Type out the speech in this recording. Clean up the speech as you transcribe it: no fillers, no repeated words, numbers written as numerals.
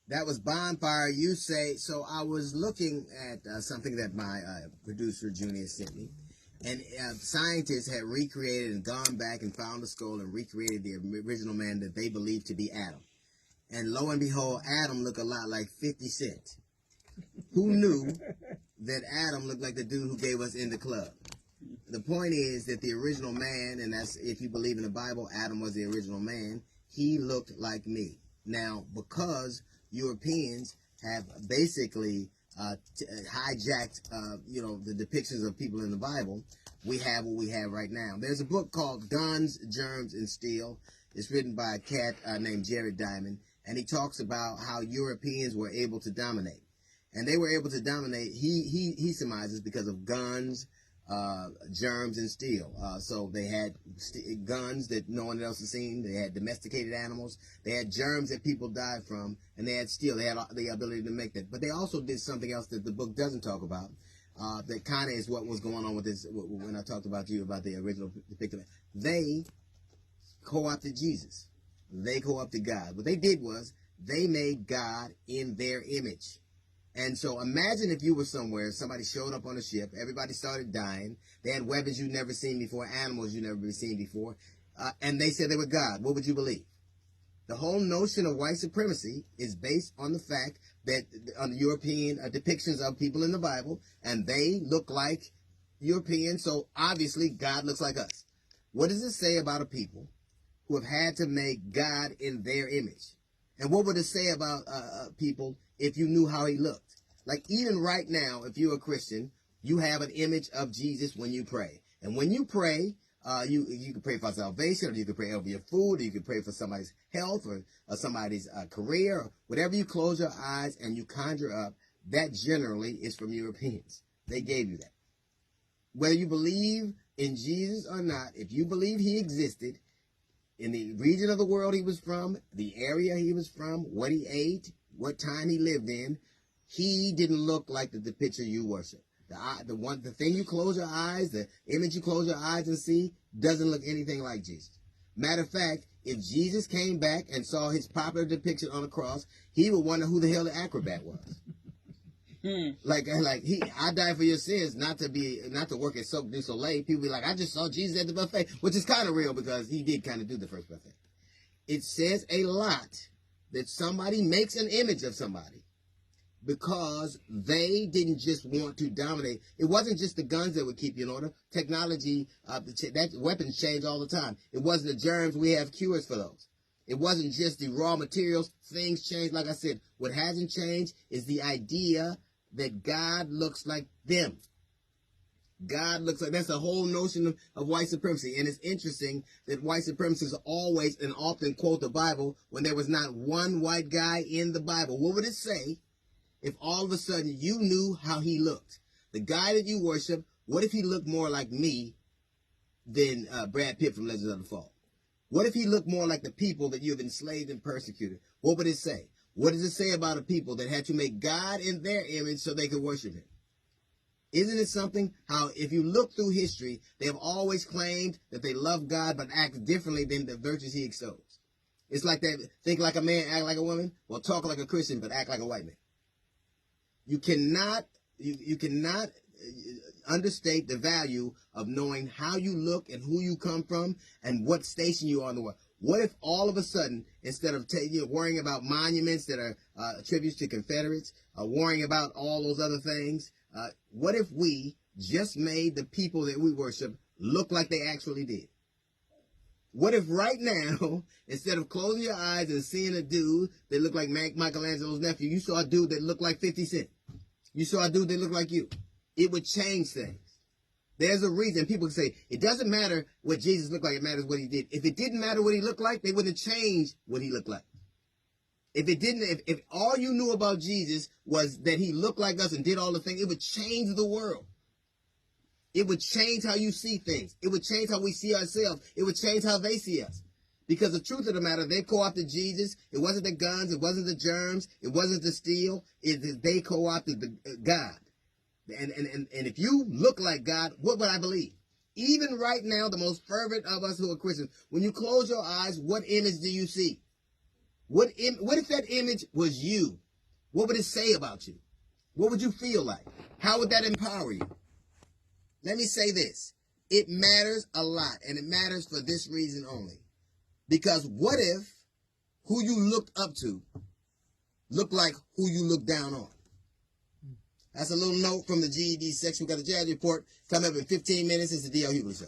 That was Bonfire. You say, so I was looking at something that my producer, Junior, sent me. And scientists had recreated and gone back and found the skull and recreated the original man that they believed to be Adam. And lo and behold, Adam looked a lot like 50 Cent. Who knew that Adam looked like the dude who gave us In the Club? The point is that the original man, and that's if you believe in the Bible, Adam was the original man, he looked like me. Now, because Europeans have basically hijacked, the depictions of people in the Bible, we have what we have right now. There's a book called Guns, Germs, and Steel. It's written by a cat named Jared Diamond, and he talks about how Europeans were able to dominate. And they were able to dominate, he surmises, because of guns, germs, and steel. So they had guns that no one else has seen. They had domesticated animals. They had germs that people died from. And they had steel. They had the ability to make that. But they also did something else that the book doesn't talk about. That kind of is what was going on with this when I talked about you about the original depiction. They co-opted Jesus. They co-opted God. What they did was they made God in their image. And so imagine if you were somewhere, somebody showed up on a ship, everybody started dying, they had weapons you'd never seen before, animals you'd never seen before, and they said they were God. What would you believe? The whole notion of white supremacy is based on the fact that on the European depictions of people in the Bible, and they look like Europeans, so obviously God looks like us. What does it say about a people who have had to make God in their image? And what would it say about people if you knew how he looked? Like even right now, if you're a Christian, you have an image of Jesus when you pray. And when you pray, you can pray for salvation, or you can pray over your food, or you can pray for somebody's health, or somebody's career, or whatever you close your eyes and you conjure up, that generally is from Europeans. They gave you that. Whether you believe in Jesus or not, if you believe he existed, in the region of the world he was from, the area he was from, what he ate, what time he lived in, he didn't look like the picture you worship. The thing you close your eyes, the image you close your eyes and see, doesn't look anything like Jesus. Matter of fact, if Jesus came back and saw his popular depiction on the cross, he would wonder who the hell the acrobat was. I died for your sins, not to work at Cirque du Soleil. People be like, I just saw Jesus at the buffet, which is kind of real because he did kind of do the first buffet. It says a lot that somebody makes an image of somebody because they didn't just want to dominate. It wasn't just the guns that would keep you in order. Technology, that weapons change all the time. It wasn't the germs. We have cures for those. It wasn't just the raw materials. Things change. Like I said, what hasn't changed is the idea that God looks like them. God looks like, that's the whole notion of white supremacy. And it's interesting that white supremacists always and often quote the Bible when there was not one white guy in the Bible. What would it say if all of a sudden you knew how he looked? The guy that you worship, what if he looked more like me than Brad Pitt from Legends of the Fall? What if he looked more like the people that you have enslaved and persecuted? What would it say? What does it say about a people that had to make God in their image so they could worship him? Isn't it something how if you look through history, they have always claimed that they love God but act differently than the virtues he extols? It's like that, think like a man, act like a woman. Well, talk like a Christian but act like a white man. You cannot understate the value of knowing how you look and who you come from and what station you are in the world. What if all of a sudden, instead of worrying about monuments that are tributes to Confederates, worrying about all those other things, what if we just made the people that we worship look like they actually did? What if right now, instead of closing your eyes and seeing a dude that looked like Michelangelo's nephew, you saw a dude that looked like 50 Cent? You saw a dude that looked like you. It would change things. There's a reason. People can say, it doesn't matter what Jesus looked like, it matters what he did. If it didn't matter what he looked like, they wouldn't change what he looked like. If all you knew about Jesus was that he looked like us and did all the things, it would change the world. It would change how you see things. It would change how we see ourselves. It would change how they see us. Because the truth of the matter, they co-opted Jesus. It wasn't the guns. It wasn't the germs. It wasn't the steel. They co-opted God. And if you look like God, what would I believe? Even right now, the most fervent of us who are Christians, when you close your eyes, what image do you see? What if that image was you? What would it say about you? What would you feel like? How would that empower you? Let me say this. It matters a lot, and it matters for this reason only. Because what if who you looked up to looked like who you looked down on? That's a little note from the GED section. We got a jazz report coming up in 15 minutes. It's the D.L. Hughley Show.